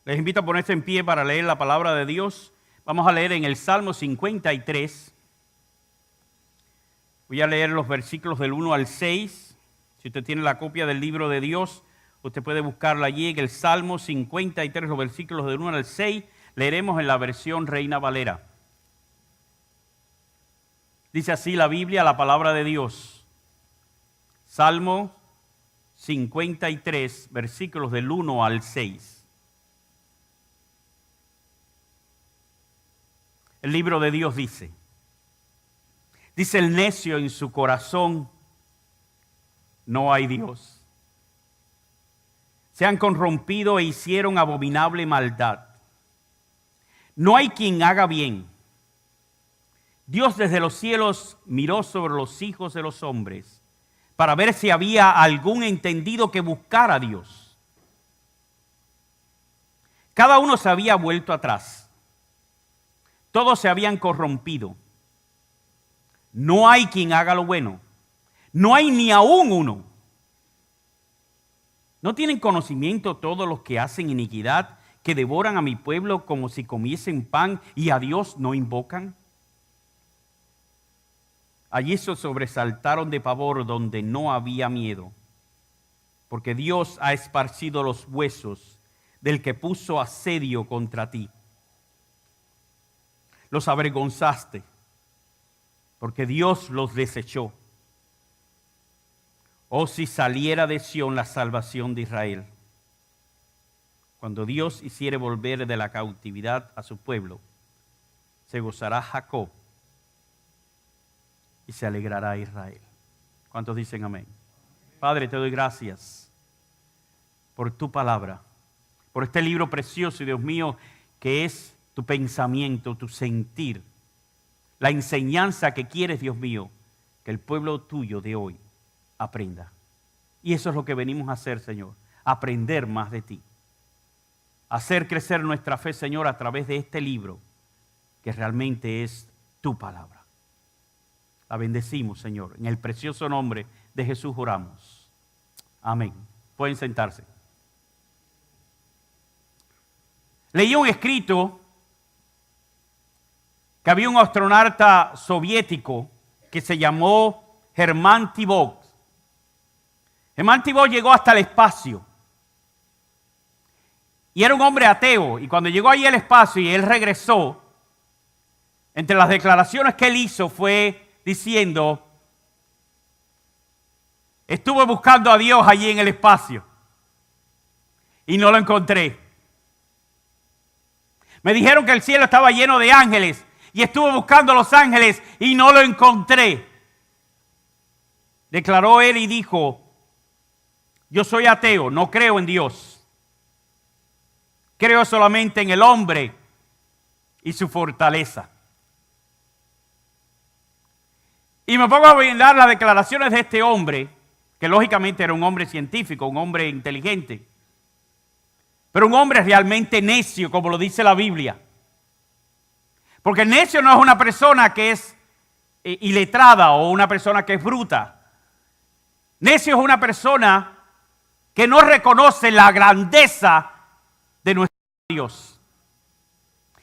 Les invito a ponerse en pie para leer la palabra de Dios. Vamos a leer en el Salmo 53. Voy a leer los versículos del 1 al 6. Si usted tiene la copia del libro de Dios, usted puede buscarla allí en el Salmo 53, los versículos del 1 al 6. Leeremos en la versión Reina Valera. Dice así la Biblia, la palabra de Dios. Salmo 53, versículos del 1 al 6. El libro de Dios dice el necio en su corazón, no hay Dios. Se han corrompido e hicieron abominable maldad. No hay quien haga bien. Dios desde los cielos miró sobre los hijos de los hombres para ver si había algún entendido que buscara a Dios. Cada uno se había vuelto atrás. Todos se habían corrompido. No hay quien haga lo bueno. No hay ni aún uno. ¿No tienen conocimiento todos los que hacen iniquidad, que devoran a mi pueblo como si comiesen pan y a Dios no invocan? Allí se sobresaltaron de pavor donde no había miedo, porque Dios ha esparcido los huesos del que puso asedio contra ti. Los avergonzaste, porque Dios los desechó. Oh, si saliera de Sión la salvación de Israel. Cuando Dios hiciere volver de la cautividad a su pueblo, se gozará Jacob y se alegrará Israel. ¿Cuántos dicen amén? Padre, te doy gracias por tu palabra, por este libro precioso, Dios mío, que es tu pensamiento, tu sentir, la enseñanza que quieres, Dios mío, que el pueblo tuyo de hoy aprenda. Y eso es lo que venimos a hacer, Señor, aprender más de ti. Hacer crecer nuestra fe, Señor, a través de este libro, que realmente es tu palabra. La bendecimos, Señor. En el precioso nombre de Jesús oramos. Amén. Pueden sentarse. Leí un escrito que había un astronauta soviético que se llamó Germán Titov. Germán Titov llegó hasta el espacio y era un hombre ateo, y cuando llegó ahí al espacio y él regresó, entre las declaraciones que él hizo fue diciendo: estuve buscando a Dios allí en el espacio y no lo encontré. Me dijeron que el cielo estaba lleno de ángeles y estuve buscando a los ángeles y no lo encontré. Declaró él y dijo: yo soy ateo, no creo en Dios. Creo solamente en el hombre y su fortaleza. Y me pongo a mirar las declaraciones de este hombre, que lógicamente era un hombre científico, un hombre inteligente, pero un hombre realmente necio, como lo dice la Biblia. Porque el necio no es una persona que es iletrada o una persona que es bruta. Necio es una persona que no reconoce la grandeza de nuestro Dios.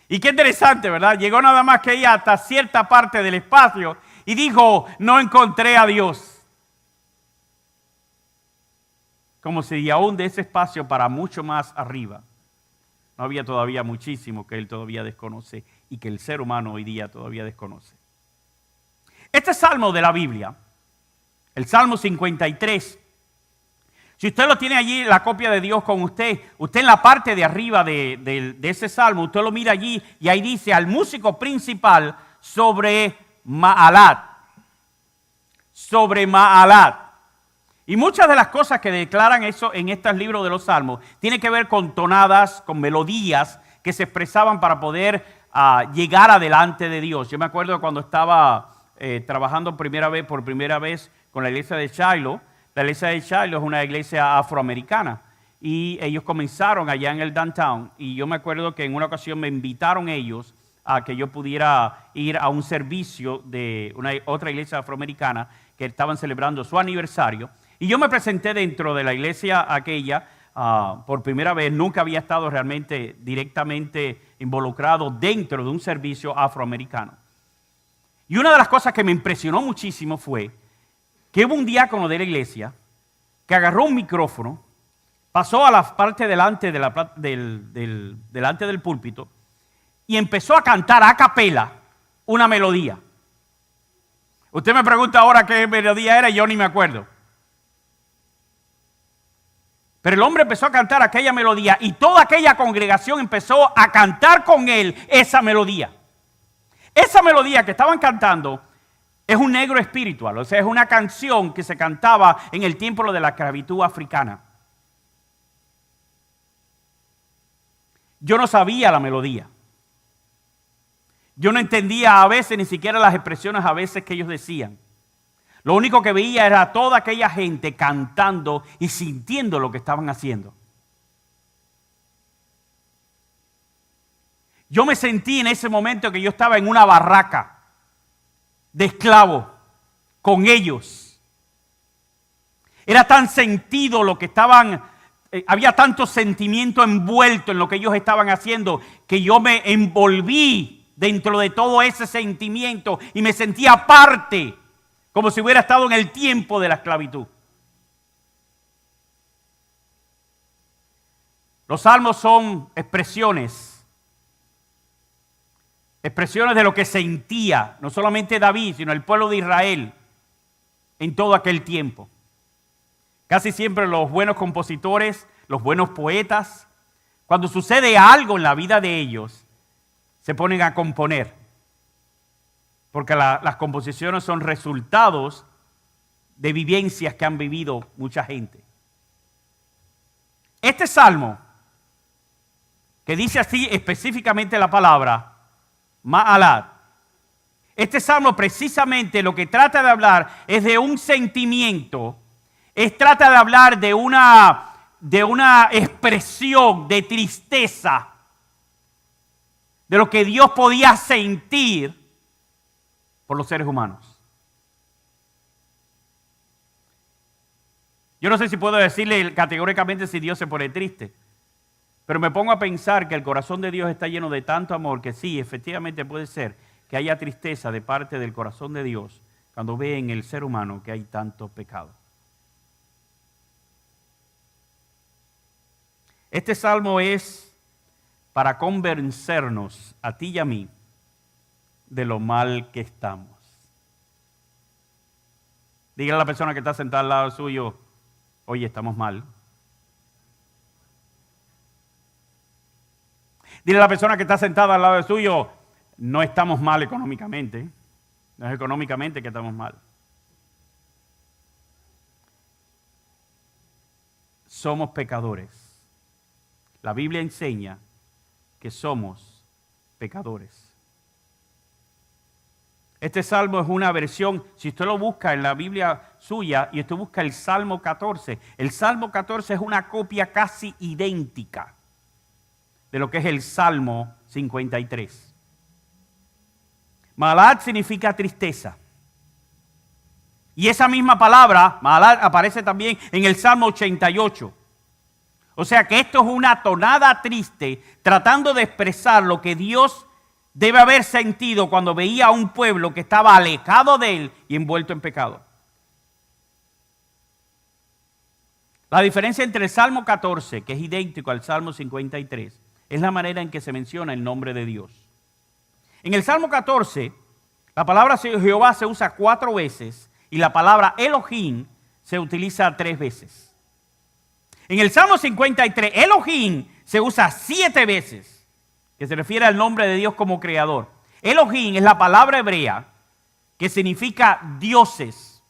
Y qué interesante, ¿verdad? Llegó nada más que ir hasta cierta parte del espacio y dijo: no encontré a Dios. Como si aún de ese espacio para mucho más arriba no había todavía muchísimo que él todavía desconoce y que el ser humano hoy día todavía desconoce. Este salmo de la Biblia, el Salmo 53, si usted lo tiene allí, la copia de Dios con usted en la parte de arriba de ese salmo, usted lo mira allí y ahí dice: al músico principal sobre Maalat. Sobre Maalat. Y muchas de las cosas que declaran eso en estos libros de los salmos tienen que ver con tonadas, con melodías que se expresaban para poder llegar adelante de Dios. Yo me acuerdo cuando estaba trabajando por primera vez con la iglesia de Shiloh. La iglesia de Shiloh es una iglesia afroamericana y ellos comenzaron allá en el downtown, y yo me acuerdo que en una ocasión me invitaron ellos a que yo pudiera ir a un servicio de otra iglesia afroamericana que estaban celebrando su aniversario. Y yo me presenté dentro de la iglesia aquella por primera vez, nunca había estado realmente directamente involucrado dentro de un servicio afroamericano. Y una de las cosas que me impresionó muchísimo fue que hubo un diácono de la iglesia que agarró un micrófono, pasó a la parte delante, delante del púlpito y empezó a cantar a capela una melodía. Usted me pregunta ahora qué melodía era y yo ni me acuerdo. Pero el hombre empezó a cantar aquella melodía y toda aquella congregación empezó a cantar con él esa melodía. Esa melodía que estaban cantando es un negro espiritual, o sea, es una canción que se cantaba en el tiempo de la esclavitud africana. Yo no sabía la melodía. Yo no entendía a veces ni siquiera las expresiones a veces que ellos decían. Lo único que veía era toda aquella gente cantando y sintiendo lo que estaban haciendo. Yo me sentí en ese momento que yo estaba en una barraca de esclavos con ellos. Era tan sentido lo que estaban, había tanto sentimiento envuelto en lo que ellos estaban haciendo que yo me envolví dentro de todo ese sentimiento y me sentía parte, como si hubiera estado en el tiempo de la esclavitud. Los salmos son expresiones de lo que sentía, no solamente David, sino el pueblo de Israel en todo aquel tiempo. Casi siempre los buenos compositores, los buenos poetas, cuando sucede algo en la vida de ellos, se ponen a componer, porque las composiciones son resultados de vivencias que han vivido mucha gente. Este salmo, que dice así específicamente la palabra Ma'alat, este salmo precisamente lo que trata de hablar es de un sentimiento, trata de hablar de una expresión de tristeza, de lo que Dios podía sentir por los seres humanos. Yo no sé si puedo decirle categóricamente si Dios se pone triste, pero me pongo a pensar que el corazón de Dios está lleno de tanto amor que sí, efectivamente puede ser que haya tristeza de parte del corazón de Dios cuando ve en el ser humano que hay tanto pecado. Este salmo es para convencernos a ti y a mí de lo mal que estamos. Dígale a la persona que está sentada al lado suyo, oye, estamos mal. Dile a la persona que está sentada al lado suyo, no estamos mal económicamente. No es económicamente que estamos mal. Somos pecadores. La Biblia enseña que somos pecadores. Este salmo es una versión, si usted lo busca en la Biblia suya y usted busca el Salmo 14, el Salmo 14 es una copia casi idéntica de lo que es el Salmo 53. Ma'alat significa tristeza. Y esa misma palabra, Ma'alat, aparece también en el Salmo 88. O sea que esto es una tonada triste tratando de expresar lo que Dios debe haber sentido cuando veía a un pueblo que estaba alejado de Él y envuelto en pecado. La diferencia entre el Salmo 14, que es idéntico al Salmo 53, es la manera en que se menciona el nombre de Dios. En el Salmo 14, la palabra Jehová se usa 4 veces y la palabra Elohim se utiliza 3 veces. En el Salmo 53, Elohim se usa 7 veces, que se refiere al nombre de Dios como creador. Elohim es la palabra hebrea que significa dioses,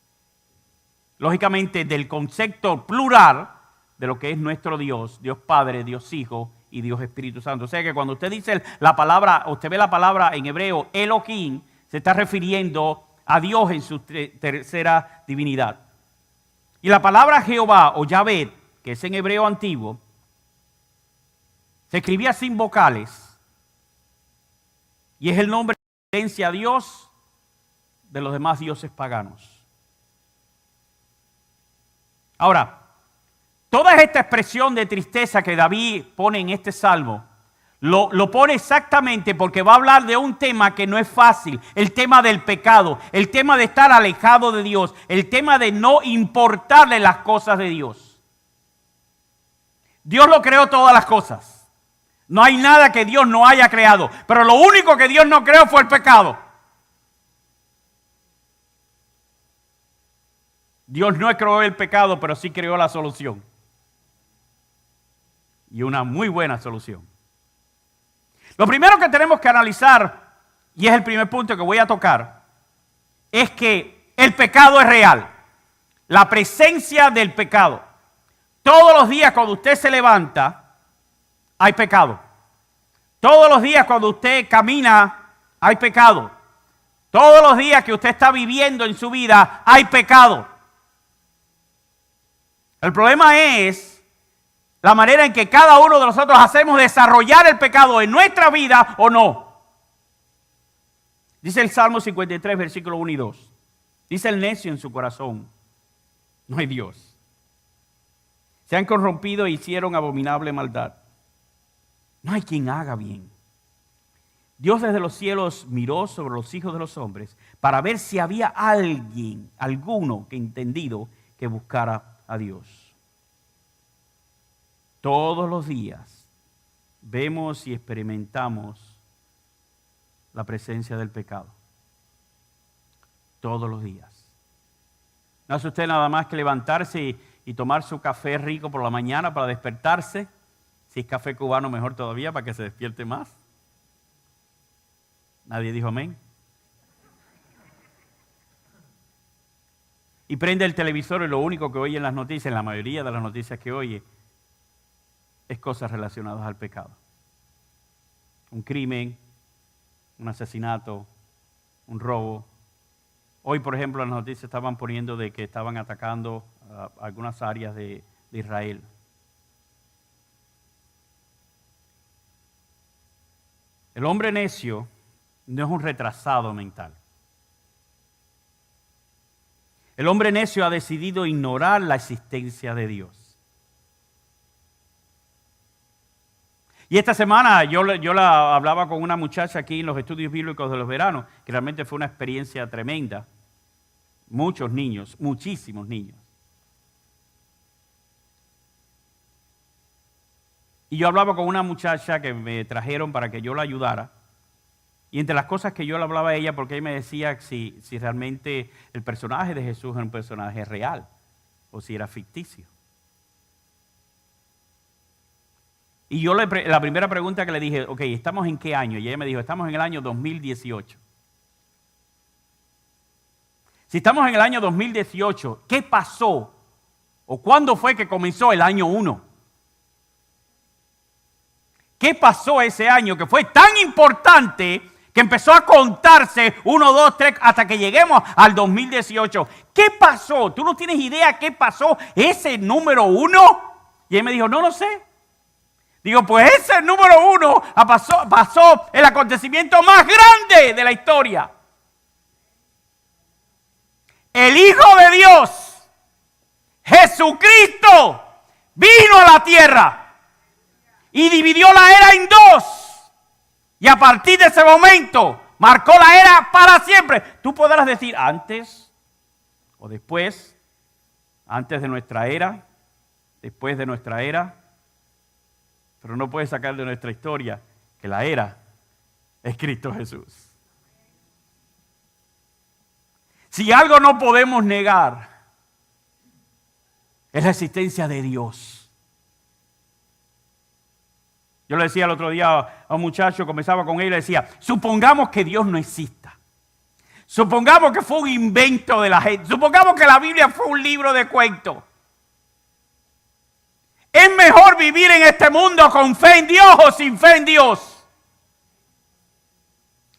lógicamente del concepto plural de lo que es nuestro Dios, Dios Padre, Dios Hijo y Dios Espíritu Santo. O sea que cuando usted dice la palabra, usted ve la palabra en hebreo Elohim, se está refiriendo a Dios en su tercera divinidad. Y la palabra Jehová o Yahvé, que es en hebreo antiguo, se escribía sin vocales y es el nombre de referencia a Dios de los demás dioses paganos. Ahora, Toda esta expresión de tristeza que David pone en este salmo, lo pone exactamente porque va a hablar de un tema que no es fácil, el tema del pecado, el tema de estar alejado de Dios, el tema de no importarle las cosas de Dios. Dios lo creó todas las cosas. No hay nada que Dios no haya creado, pero lo único que Dios no creó fue el pecado. Dios no creó el pecado, pero sí creó la solución. Y una muy buena solución. Lo primero que tenemos que analizar, y es el primer punto que voy a tocar, es que el pecado es real. La presencia del pecado. Todos los días cuando usted se levanta, hay pecado. Todos los días cuando usted camina, hay pecado. Todos los días que usted está viviendo en su vida, hay pecado. El problema es la manera en que cada uno de nosotros hacemos desarrollar el pecado en nuestra vida o no. Dice el Salmo 53, versículo 1 y 2. Dice el necio en su corazón, no hay Dios. Se han corrompido e hicieron abominable maldad. No hay quien haga bien. Dios desde los cielos miró sobre los hijos de los hombres para ver si había alguno que entendido que buscara a Dios. Todos los días vemos y experimentamos la presencia del pecado. Todos los días. No hace usted nada más que levantarse y tomar su café rico por la mañana para despertarse. Si es café cubano, mejor todavía, para que se despierte más. Nadie dijo amén. Y prende el televisor y lo único que oye en las noticias, en la mayoría de las noticias que oye, es cosas relacionadas al pecado. Un crimen, un asesinato, un robo. Hoy, por ejemplo, las noticias estaban poniendo de que estaban atacando algunas áreas de Israel. El hombre necio no es un retrasado mental. El hombre necio ha decidido ignorar la existencia de Dios. Y esta semana yo la hablaba con una muchacha aquí en los estudios bíblicos de los veranos, que realmente fue una experiencia tremenda. Muchos niños, muchísimos niños. Y yo hablaba con una muchacha que me trajeron para que yo la ayudara. Y entre las cosas que yo le hablaba a ella, porque ella me decía si realmente el personaje de Jesús era un personaje real o si era ficticio. Y yo la primera pregunta que le dije, ok, ¿estamos en qué año? Y ella me dijo, estamos en el año 2018. Si estamos en el año 2018, ¿qué pasó? ¿O cuándo fue que comenzó el año 1? ¿Qué pasó ese año que fue tan importante que empezó a contarse 1, 2, 3 hasta que lleguemos al 2018? ¿Qué pasó? ¿Tú no tienes idea qué pasó ese número 1? Y ella me dijo, no sé. Digo, pues ese número 1 pasó el acontecimiento más grande de la historia. El Hijo de Dios, Jesucristo, vino a la tierra y dividió la era en dos. Y a partir de ese momento marcó la era para siempre. Tú podrás decir antes o después, antes de nuestra era, después de nuestra era. Pero no puedes sacar de nuestra historia que la era es Cristo Jesús. Si algo no podemos negar, es la existencia de Dios. Yo le decía el otro día a un muchacho, comenzaba con él y le decía, supongamos que Dios no exista. Supongamos que fue un invento de la gente. Supongamos que la Biblia fue un libro de cuentos. ¿Es mejor vivir en este mundo con fe en Dios o sin fe en Dios?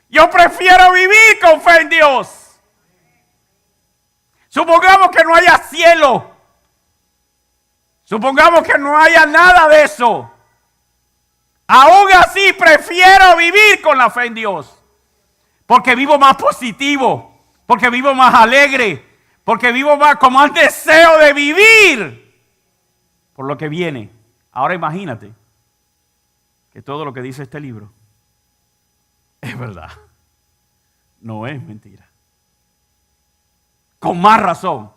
Yo prefiero vivir con fe en Dios. Supongamos que no haya cielo. Supongamos que no haya nada de eso. Aún así prefiero vivir con la fe en Dios. Porque vivo más positivo. Porque vivo más alegre. Porque vivo más con más deseo de vivir. por lo que viene. Ahora imagínate que todo lo que dice este libro es verdad. No es mentira. Con más razón,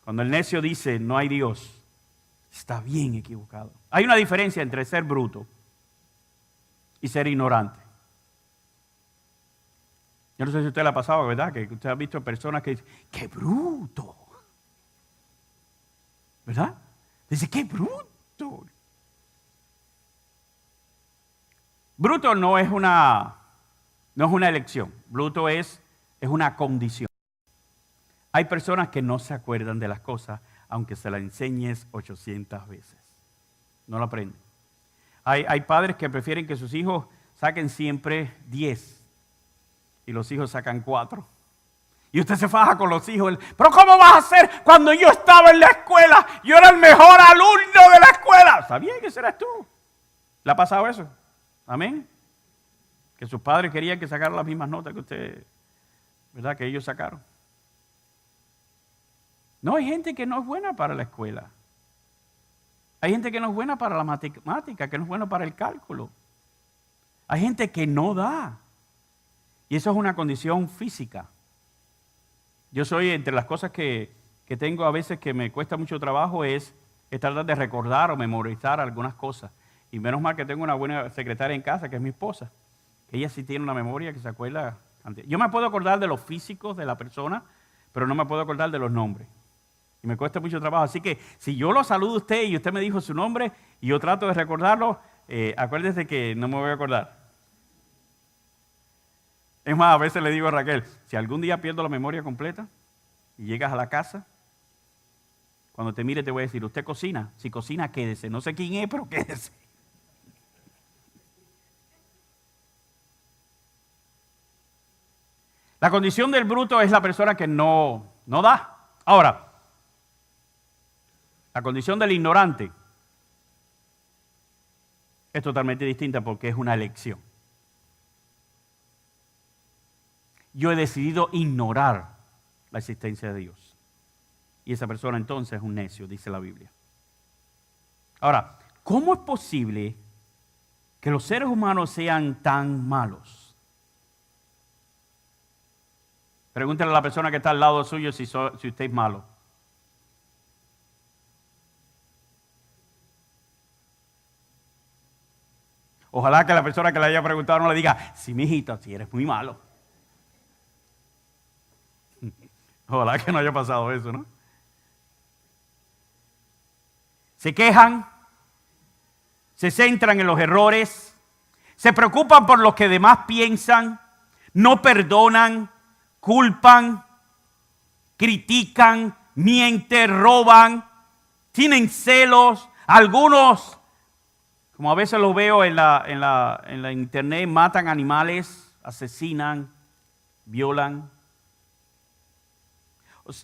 cuando el necio dice no hay Dios, está bien equivocado. Hay una diferencia entre ser bruto y ser ignorante. Yo no sé si a usted le ha pasado, ¿verdad? Que usted ha visto personas que dicen, ¡qué bruto! ¿Verdad? Dice, ¡qué bruto! Bruto no es una elección. Bruto es una condición. Hay personas que no se acuerdan de las cosas, aunque se las enseñes 800 veces. No lo aprenden. Hay padres que prefieren que sus hijos saquen siempre 10 y los hijos sacan 4. Y usted se faja con los hijos. ¿Pero cómo vas a hacer cuando yo estaba en la escuela? Yo era el mejor alumno de la escuela. ¿Sabía que serás tú? ¿Le ha pasado eso? Amén. Que sus padres querían que sacara las mismas notas que usted, ¿verdad? Que ellos sacaron. No, hay gente que no es buena para la escuela. Hay gente que no es buena para la matemática, que no es buena para el cálculo. Hay gente que no da. Y eso es una condición física. Yo soy, entre las cosas que tengo a veces que me cuesta mucho trabajo es tratar de recordar o memorizar algunas cosas. Y menos mal que tengo una buena secretaria en casa, que es mi esposa. Ella sí tiene una memoria que se acuerda. Yo me puedo acordar de los físicos de la persona, pero no me puedo acordar de los nombres. Y me cuesta mucho trabajo. Así que si yo lo saludo a usted y usted me dijo su nombre y yo trato de recordarlo, acuérdese que no me voy a acordar. Es más, a veces le digo a Raquel, si algún día pierdo la memoria completa y llegas a la casa, cuando te mire te voy a decir, ¿usted cocina? Si cocina, quédese. No sé quién es, pero quédese. La condición del bruto es la persona que no da. Ahora, la condición del ignorante es totalmente distinta porque es una elección. Yo he decidido ignorar la existencia de Dios. Y esa persona entonces es un necio, dice la Biblia. Ahora, ¿cómo es posible que los seres humanos sean tan malos? Pregúntale a la persona que está al lado suyo si usted es malo. Ojalá que la persona que le haya preguntado no le diga, sí, mijito, si eres muy malo. Ojalá que no haya pasado eso, ¿no? Se quejan, se centran en los errores, se preocupan por lo que demás piensan, no perdonan, culpan, critican, mienten, roban, tienen celos, algunos, como a veces lo veo en la internet, matan animales, asesinan, violan.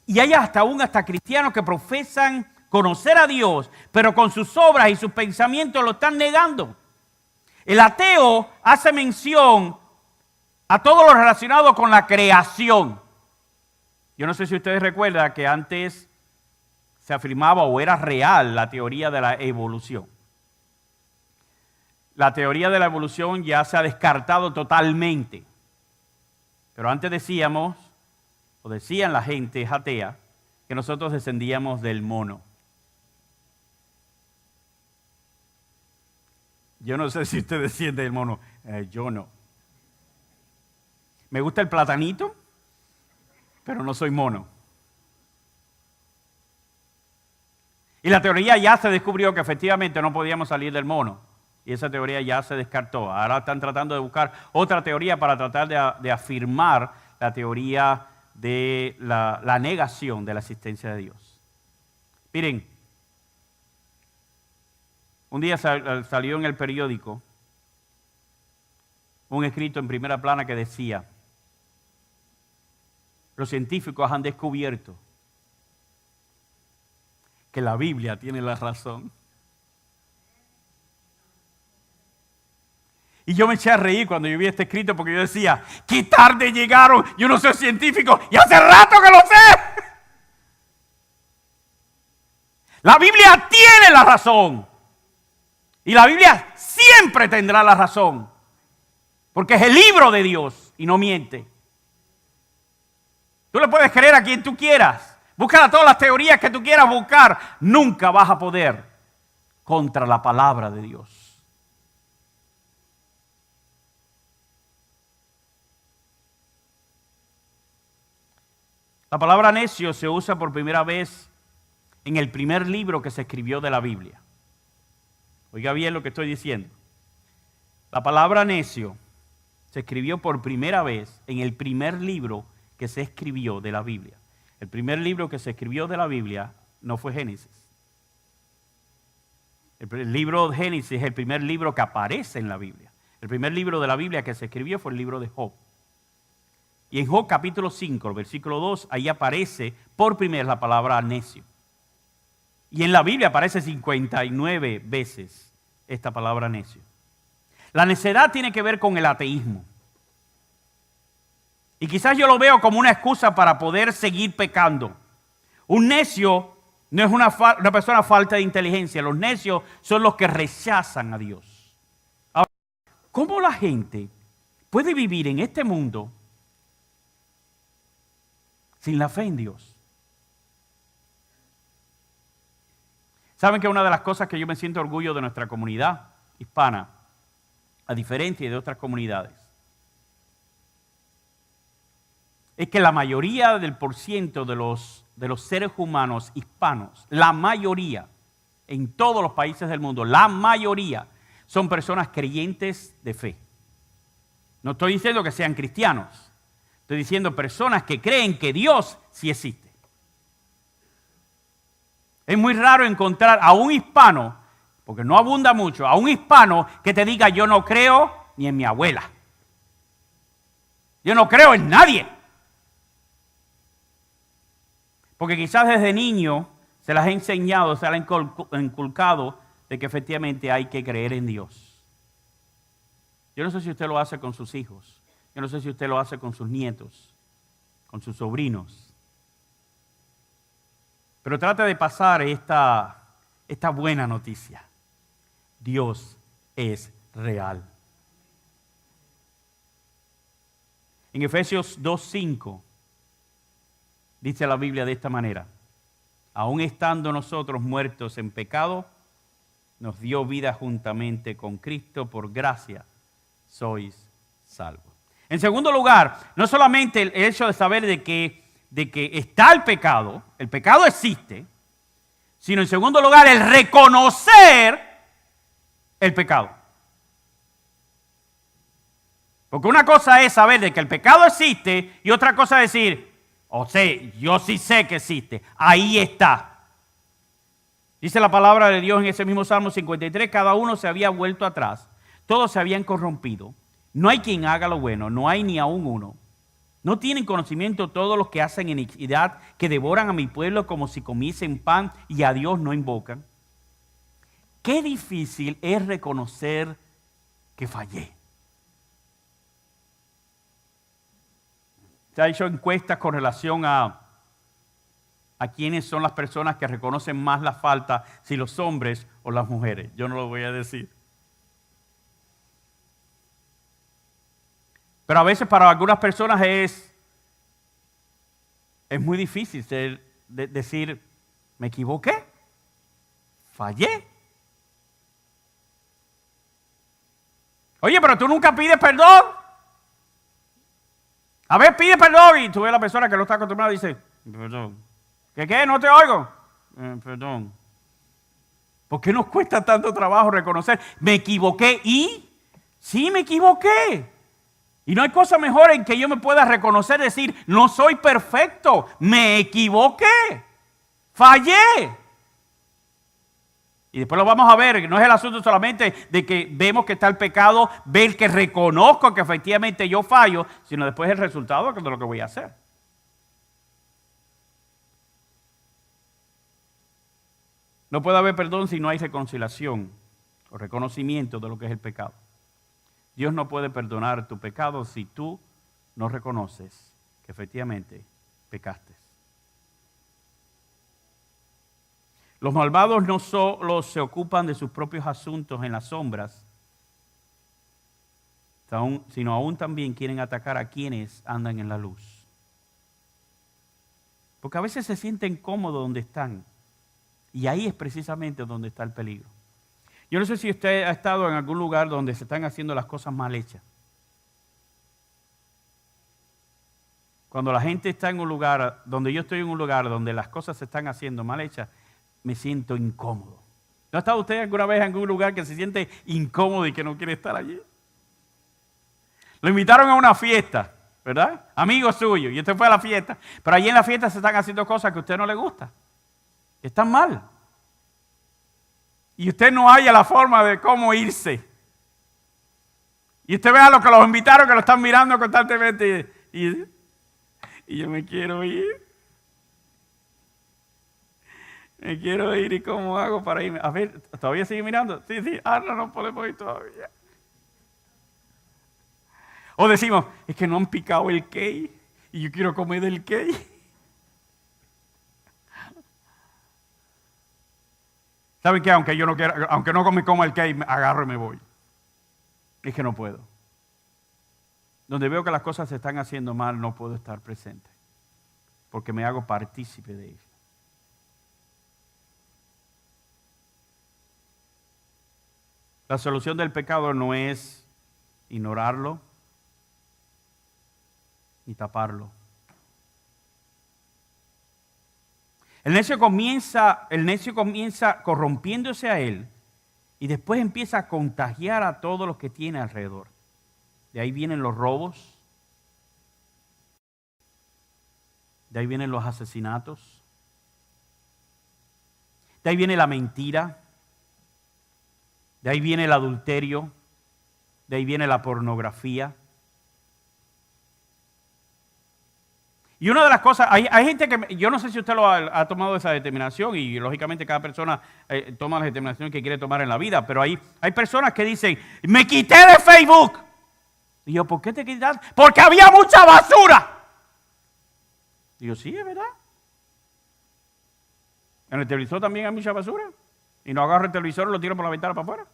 Y hay hasta cristianos que profesan conocer a Dios, pero con sus obras y sus pensamientos lo están negando. El ateo hace mención a todo lo relacionado con la creación. Yo no sé si ustedes recuerdan que antes se afirmaba o era real la teoría de la evolución. La teoría de la evolución ya se ha descartado totalmente. Pero antes decían la gente atea, que nosotros descendíamos del mono. Yo no sé si usted desciende del mono, yo no. Me gusta el platanito, pero no soy mono. Y la teoría ya se descubrió que efectivamente no podíamos salir del mono. Y esa teoría ya se descartó. Ahora están tratando de buscar otra teoría para tratar de afirmar la teoría de la negación de la existencia de Dios. Miren, un día salió en el periódico un escrito en primera plana que decía, los científicos han descubierto que la Biblia tiene la razón. Y yo me eché a reír cuando yo vi este escrito porque yo decía, ¡qué tarde llegaron! Yo no soy científico y hace rato que lo sé. La Biblia tiene la razón. Y la Biblia siempre tendrá la razón. Porque es el libro de Dios y no miente. Tú le puedes creer a quien tú quieras. Busca todas las teorías que tú quieras buscar. Nunca vas a poder contra la palabra de Dios. La palabra necio se usa por primera vez en el primer libro que se escribió de la Biblia. Oiga bien lo que estoy diciendo. La palabra necio se escribió por primera vez en el primer libro que se escribió de la Biblia. El primer libro que se escribió de la Biblia no fue Génesis. El libro de Génesis es el primer libro que aparece en la Biblia. El primer libro de la Biblia que se escribió fue el libro de Job. Y en Job capítulo 5, versículo 2, ahí aparece por primera vez la palabra necio. Y en la Biblia aparece 59 veces esta palabra necio. La necedad tiene que ver con el ateísmo. Y quizás yo lo veo como una excusa para poder seguir pecando. Un necio no es una persona falta de inteligencia. Los necios son los que rechazan a Dios. Ahora, ¿cómo la gente puede vivir en este mundo sin la fe en Dios? ¿Saben que una de las cosas que yo me siento orgullo de nuestra comunidad hispana, a diferencia de otras comunidades, es que la mayoría del porciento de los seres humanos hispanos, la mayoría, en todos los países del mundo, la mayoría son personas creyentes de fe. No estoy diciendo que sean cristianos, estoy diciendo personas que creen que Dios sí existe. Es muy raro encontrar a un hispano, porque no abunda mucho, a un hispano que te diga yo no creo ni en mi abuela. Yo no creo en nadie. Porque quizás desde niño se les ha enseñado, se les ha inculcado de que efectivamente hay que creer en Dios. Yo no sé si usted lo hace con sus hijos. Yo no sé si usted lo hace con sus nietos, con sus sobrinos. Pero trate de pasar esta buena noticia. Dios es real. En Efesios 2:5 dice la Biblia de esta manera: aun estando nosotros muertos en pecado, nos dio vida juntamente con Cristo, por gracia sois salvos. En segundo lugar, no solamente el hecho de saber de que está el pecado existe, sino en segundo lugar el reconocer el pecado. Porque una cosa es saber de que el pecado existe y otra cosa es decir, yo sí sé que existe, ahí está. Dice la palabra de Dios en ese mismo Salmo 53, cada uno se había vuelto atrás, todos se habían corrompido, no hay quien haga lo bueno, no hay ni aún uno. ¿No tienen conocimiento todos los que hacen iniquidad, que devoran a mi pueblo como si comiesen pan y a Dios no invocan? Qué difícil es reconocer que fallé. Se ha hecho encuestas con relación a quiénes son las personas que reconocen más la falta, si los hombres o las mujeres. Yo no lo voy a decir. Pero a veces para algunas personas es muy difícil decir, me equivoqué, fallé. Oye, pero tú nunca pides perdón. A ver, pide perdón. Y tú ves a la persona que no está acostumbrada y dice, perdón. ¿Qué? No te oigo. Perdón. ¿Por qué nos cuesta tanto trabajo reconocer? Me equivoqué y sí me equivoqué. Y no hay cosa mejor en que yo me pueda reconocer, decir, no soy perfecto, me equivoqué, fallé. Y después lo vamos a ver, no es el asunto solamente de que vemos que está el pecado, ver que reconozco que efectivamente yo fallo, sino después el resultado de lo que voy a hacer. No puede haber perdón si no hay reconciliación o reconocimiento de lo que es el pecado. Dios no puede perdonar tu pecado si tú no reconoces que efectivamente pecaste. Los malvados no solo se ocupan de sus propios asuntos en las sombras, sino aún también quieren atacar a quienes andan en la luz. Porque a veces se sienten cómodos donde están. Y ahí es precisamente donde está el peligro. Yo no sé si usted ha estado en algún lugar donde se están haciendo las cosas mal hechas. Cuando la gente está en un lugar, donde yo estoy en un lugar donde las cosas se están haciendo mal hechas, me siento incómodo. ¿No ha estado usted alguna vez en algún lugar que se siente incómodo y que no quiere estar allí? Lo invitaron a una fiesta, ¿verdad? Amigo suyo, y usted fue a la fiesta. Pero allí en la fiesta se están haciendo cosas que a usted no le gusta. Están mal. Y usted no halla la forma de cómo irse. Y usted ve a los que los invitaron que lo están mirando constantemente y yo me quiero ir. Me quiero ir, ¿y cómo hago para irme? A ver, ¿todavía sigue mirando? Sí, no podemos ir todavía. O decimos, es que no han picado el key y yo quiero comer del key. ¿Saben qué? Aunque no me coma el key, me agarro y me voy. Es que no puedo. Donde veo que las cosas se están haciendo mal, no puedo estar presente. Porque me hago partícipe de ello. La solución del pecado no es ignorarlo ni taparlo. El necio comienza corrompiéndose a él y después empieza a contagiar a todos los que tiene alrededor. De ahí vienen los robos, de ahí vienen los asesinatos, de ahí viene la mentira, de ahí viene el adulterio, de ahí viene la pornografía. Y una de las cosas, hay gente que, yo no sé si usted ha tomado esa determinación y lógicamente cada persona toma la determinación que quiere tomar en la vida, pero hay personas que dicen, me quité de Facebook. Y yo, ¿por qué te quitaste? Porque había mucha basura. Y yo, sí, es verdad. En el televisor también hay mucha basura. Y no agarro el televisor y lo tiro por la ventana para afuera.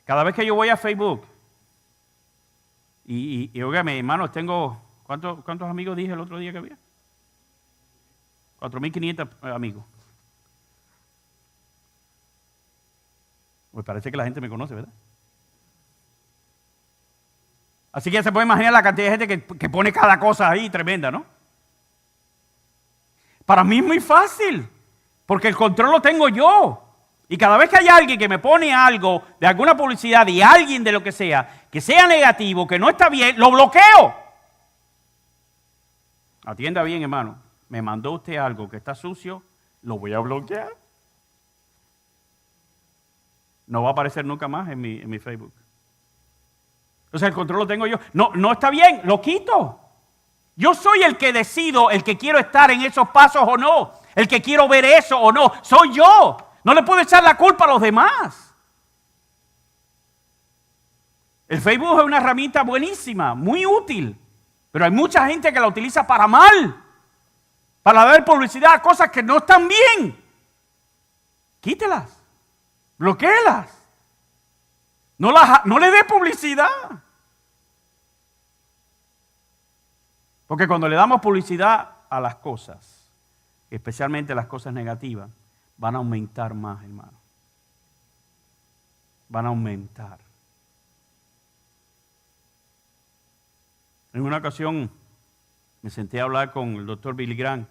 Cada vez que yo voy a Facebook, y óigame, hermanos, tengo, ¿cuántos amigos dije el otro día que había? 4.500 amigos. Pues parece que la gente me conoce, ¿verdad? Así que ya se puede imaginar la cantidad de gente que pone cada cosa ahí, tremenda, ¿no? Para mí es muy fácil, porque el control lo tengo yo. Y cada vez que hay alguien que me pone algo de alguna publicidad y alguien de lo que sea negativo, que no está bien, lo bloqueo. Atienda bien, hermano. Me mandó usted algo que está sucio, lo voy a bloquear. No va a aparecer nunca más en mi Facebook. O sea, el control lo tengo yo. No está bien, lo quito. Yo soy el que decido, el que quiero estar en esos pasos o no, el que quiero ver eso o no, soy yo. No le puedo echar la culpa a los demás. El Facebook es una herramienta buenísima, muy útil, pero hay mucha gente que la utiliza para mal, para dar publicidad a cosas que no están bien. Quítelas, bloquéelas, no le dé publicidad. Porque cuando le damos publicidad a las cosas, especialmente las cosas negativas, van a aumentar más, hermano. Van a aumentar. En una ocasión me senté a hablar con el doctor Billy Graham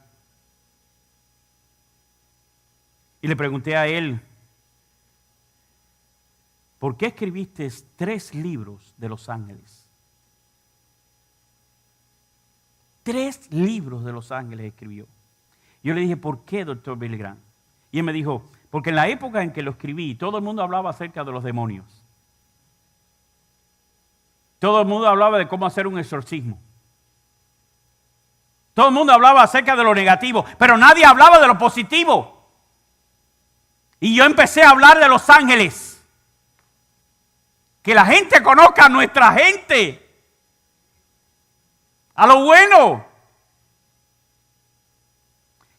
y le pregunté a él, ¿por qué escribiste 3 libros de los ángeles? 3 libros de los ángeles escribió. Yo le dije, ¿por qué, doctor Billy Graham? Y él me dijo, porque en la época en que lo escribí, todo el mundo hablaba acerca de los demonios. Todo el mundo hablaba de cómo hacer un exorcismo. Todo el mundo hablaba acerca de lo negativo, pero nadie hablaba de lo positivo. Y yo empecé a hablar de los ángeles. Que la gente conozca a nuestra gente. A lo bueno.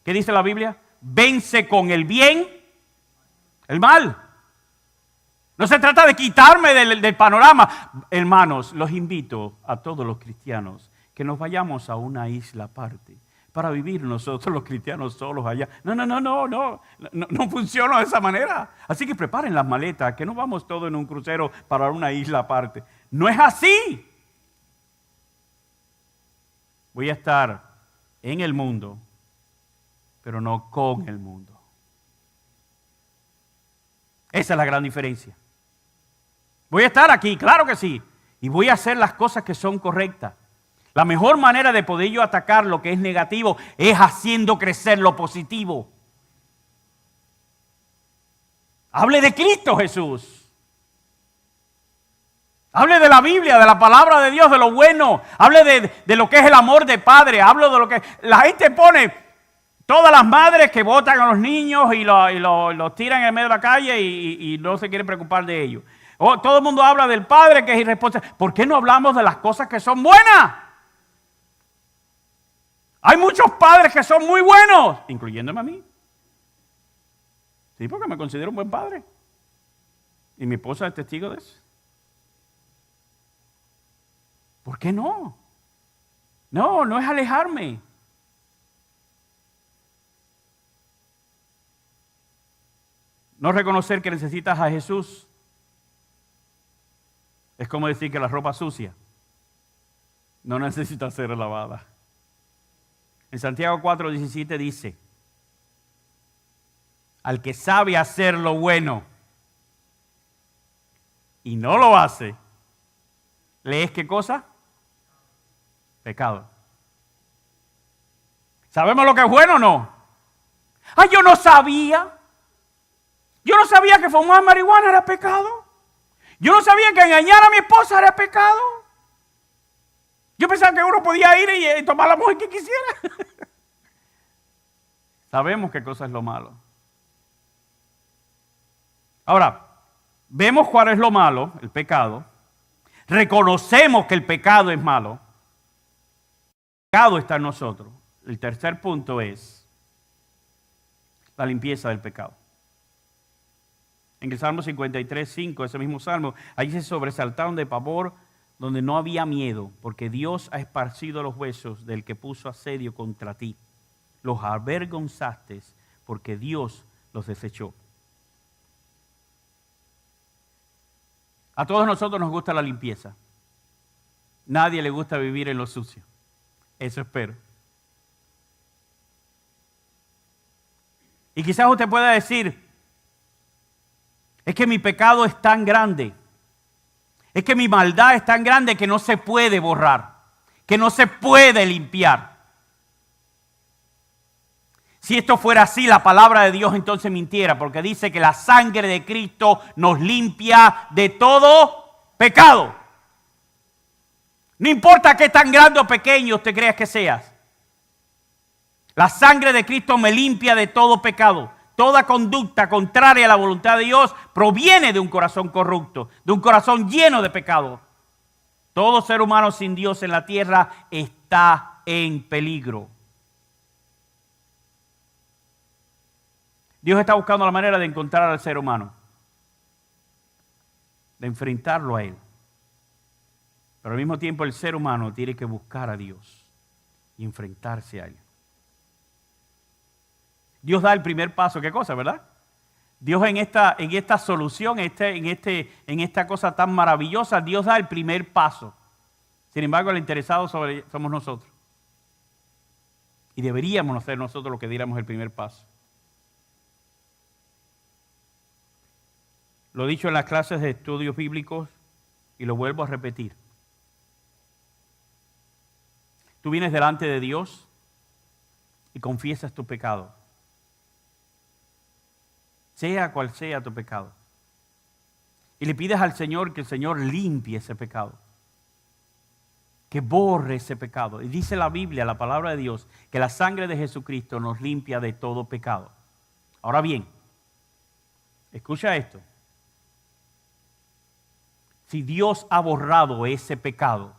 ¿Qué dice la Biblia? Vence con el bien el mal. No se trata de quitarme del panorama. Hermanos, los invito a todos los cristianos que nos vayamos a una isla aparte para vivir nosotros los cristianos solos allá. No funciona de esa manera. Así que preparen las maletas, que no vamos todos en un crucero para una isla aparte. No es así. Voy a estar en el mundo, pero no con el mundo. Esa es la gran diferencia. Voy a estar aquí, claro que sí, y voy a hacer las cosas que son correctas. La mejor manera de poder yo atacar lo que es negativo es haciendo crecer lo positivo. Hable de Cristo Jesús. Hable de la Biblia, de la palabra de Dios, de lo bueno. Hable de lo que es el amor de padre. Hable de lo que la gente pone. Todas las madres que botan a los niños y los tiran en el medio de la calle y no se quieren preocupar de ellos. Todo el mundo habla del padre que es irresponsable. ¿Por qué no hablamos de las cosas que son buenas? Hay muchos padres que son muy buenos, incluyéndome a mí. Sí, porque me considero un buen padre. Y mi esposa es testigo de eso. ¿Por qué no? No es alejarme. No reconocer que necesitas a Jesús es como decir que la ropa sucia no necesita ser lavada. En Santiago 4:17 dice, al que sabe hacer lo bueno y no lo hace, ¿le es qué cosa? Pecado. ¿Sabemos lo que es bueno o no? ¡Ay, yo no sabía! Yo no sabía que fumar marihuana era pecado. Yo no sabía que engañar a mi esposa era pecado. Yo pensaba que uno podía ir y tomar la mujer que quisiera. Sabemos qué cosa es lo malo. Ahora, vemos cuál es lo malo, el pecado. Reconocemos que el pecado es malo. El pecado está en nosotros. El tercer punto es la limpieza del pecado. En el Salmo 53:5, ese mismo Salmo, allí se sobresaltaron de pavor donde no había miedo, porque Dios ha esparcido los huesos del que puso asedio contra ti. Los avergonzaste porque Dios los desechó. A todos nosotros nos gusta la limpieza. Nadie le gusta vivir en lo sucio. Eso espero. Y quizás usted pueda decir, es que mi pecado es tan grande, es que mi maldad es tan grande que no se puede borrar, que no se puede limpiar. Si esto fuera así, la palabra de Dios entonces mintiera, porque dice que la sangre de Cristo nos limpia de todo pecado. No importa qué tan grande o pequeño usted crea que seas. La sangre de Cristo me limpia de todo pecado. Toda conducta contraria a la voluntad de Dios proviene de un corazón corrupto, de un corazón lleno de pecado. Todo ser humano sin Dios en la tierra está en peligro. Dios está buscando la manera de encontrar al ser humano, de enfrentarlo a Él. Pero al mismo tiempo el ser humano tiene que buscar a Dios y enfrentarse a Él. Dios da el primer paso, ¿qué cosa, verdad? Dios en esta solución, en esta cosa tan maravillosa, Dios da el primer paso. Sin embargo, el interesado somos nosotros. Y deberíamos ser nosotros los que diéramos el primer paso. Lo he dicho en las clases de estudios bíblicos y lo vuelvo a repetir. Tú vienes delante de Dios y confiesas tu pecado. Sea cual sea tu pecado. Y le pides al Señor que el Señor limpie ese pecado. Que borre ese pecado. Y dice la Biblia, la palabra de Dios, que la sangre de Jesucristo nos limpia de todo pecado. Ahora bien, escucha esto. Si Dios ha borrado ese pecado,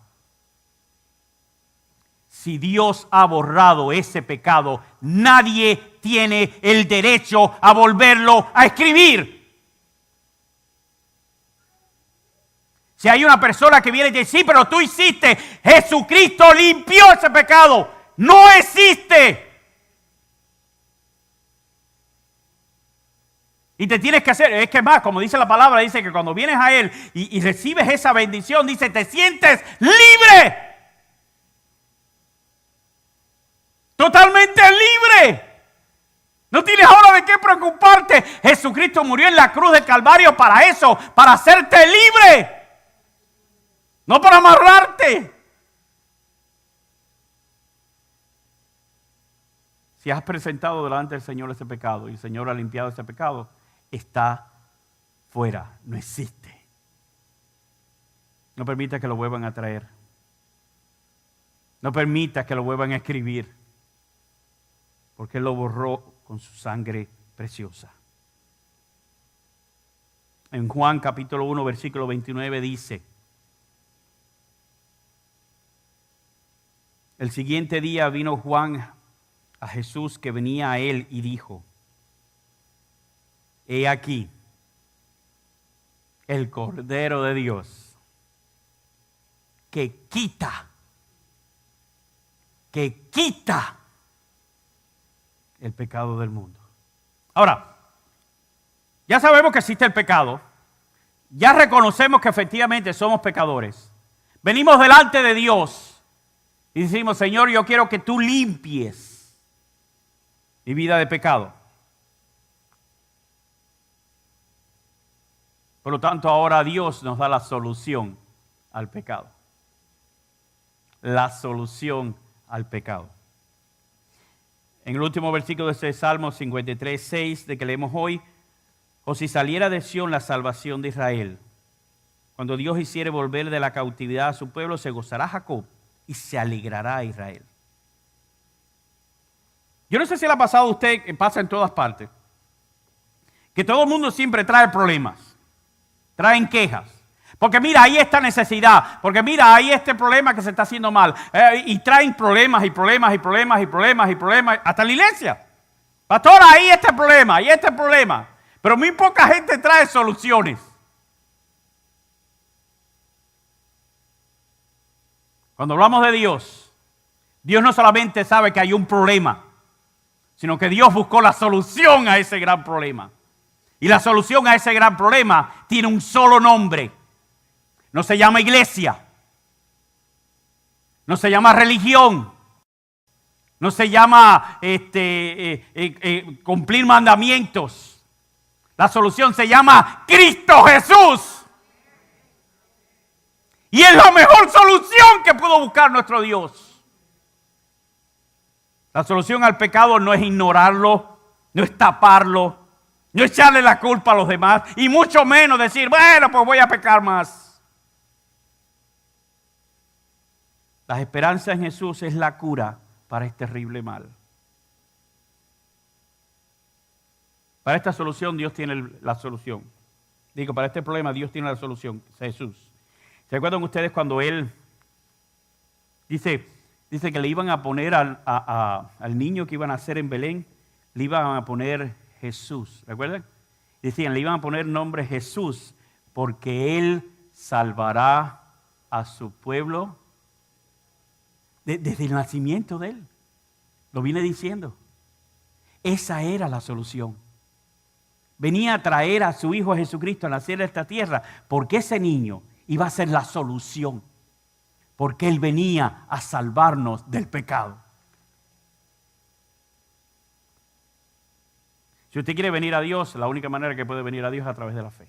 Si Dios ha borrado ese pecado, nadie tiene el derecho a volverlo a escribir. Si hay una persona que viene y dice, sí, pero tú hiciste, Jesucristo limpió ese pecado. No existe. Y te tienes que hacer, es que más, como dice la palabra, dice que cuando vienes a Él y recibes esa bendición, dice, te sientes libre. Totalmente libre. No tienes ahora de qué preocuparte. Jesucristo murió en la cruz del Calvario para eso, para hacerte libre. No para amarrarte. Si has presentado delante del Señor ese pecado y el Señor ha limpiado ese pecado, está fuera, no existe. No permita que lo vuelvan a traer. No permita que lo vuelvan a escribir, porque Él lo borró con su sangre preciosa. En Juan capítulo 1, versículo 29 dice, el siguiente día vino Juan a Jesús que venía a él y dijo, he aquí el Cordero de Dios que quita el pecado del mundo. Ahora, ya sabemos que existe el pecado, ya reconocemos que efectivamente somos pecadores. Venimos delante de Dios y decimos, Señor, yo quiero que tú limpies mi vida de pecado. Por lo tanto, ahora Dios nos da la solución al pecado. La solución al pecado. En el último versículo de este Salmo 53, 6, de que leemos hoy, o si saliera de Sión la salvación de Israel, cuando Dios hiciere volver de la cautividad a su pueblo, se gozará Jacob y se alegrará Israel. Yo no sé si le ha pasado a usted, que pasa en todas partes, que todo el mundo siempre trae problemas, traen quejas. Porque mira, hay esta necesidad, porque mira, hay este problema que se está haciendo mal. Y traen problemas y problemas y problemas y problemas y problemas, hasta en la iglesia. Pastor, hay este problema y este problema. Pero muy poca gente trae soluciones. Cuando hablamos de Dios, Dios no solamente sabe que hay un problema, sino que Dios buscó la solución a ese gran problema. Y la solución a ese gran problema tiene un solo nombre. No se llama iglesia. No se llama religión. No se llama cumplir mandamientos. La solución se llama Cristo Jesús. Y es la mejor solución que pudo buscar nuestro Dios. La solución al pecado no es ignorarlo, no es taparlo, no es echarle la culpa a los demás y mucho menos decir, bueno, pues voy a pecar más. La esperanza en Jesús es la cura para este terrible mal. Para esta solución Dios tiene la solución. Digo, para este problema Dios tiene la solución, Jesús. ¿Se acuerdan ustedes cuando Él dice que le iban a poner al niño que iban a nacer en Belén, le iban a poner Jesús? ¿Recuerdan? Decían, le iban a poner nombre Jesús porque Él salvará a su pueblo desde el nacimiento de Él. Lo viene diciendo. Esa era la solución. Venía a traer a su Hijo Jesucristo a nacer en esta tierra porque ese niño iba a ser la solución. Porque Él venía a salvarnos del pecado. Si usted quiere venir a Dios, la única manera que puede venir a Dios es a través de la fe.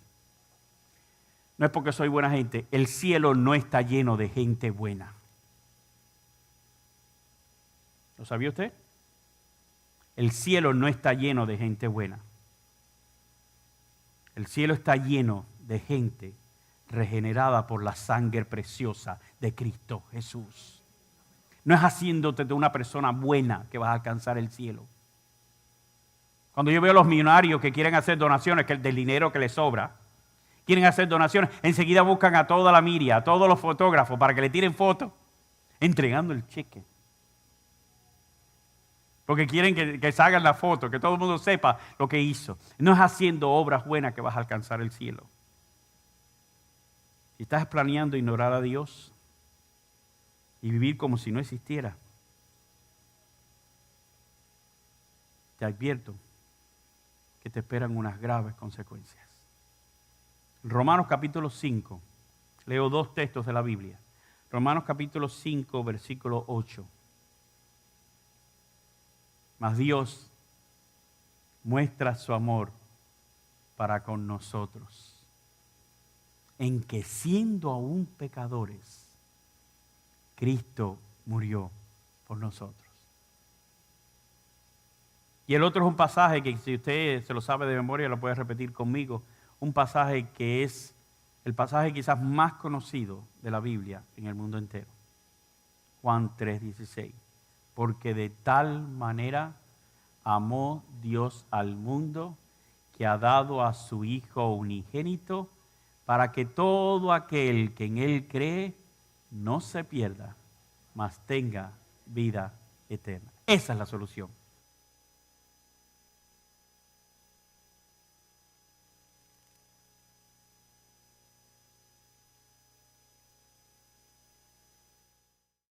No es porque soy buena gente. El cielo no está lleno de gente buena. ¿Lo sabía usted? El cielo no está lleno de gente buena. El cielo está lleno de gente regenerada por la sangre preciosa de Cristo Jesús. No es haciéndote de una persona buena que vas a alcanzar el cielo. Cuando yo veo a los millonarios que quieren hacer donaciones del dinero que les sobra, quieren hacer donaciones, enseguida buscan a toda la miria, a todos los fotógrafos para que le tiren fotos, entregando el cheque. Porque quieren que se hagan la foto, que todo el mundo sepa lo que hizo. No es haciendo obras buenas que vas a alcanzar el cielo. Si estás planeando ignorar a Dios y vivir como si no existiera, te advierto que te esperan unas graves consecuencias. En Romanos capítulo 5, leo 2 textos de la Biblia. Romanos capítulo 5, versículo 8. Mas Dios muestra su amor para con nosotros, en que siendo aún pecadores, Cristo murió por nosotros. Y el otro es un pasaje que si usted se lo sabe de memoria lo puede repetir conmigo, un pasaje que es el pasaje quizás más conocido de la Biblia en el mundo entero. Juan 3:16. Porque de tal manera amó Dios al mundo que ha dado a su Hijo unigénito para que todo aquel que en Él cree no se pierda, mas tenga vida eterna. Esa es la solución.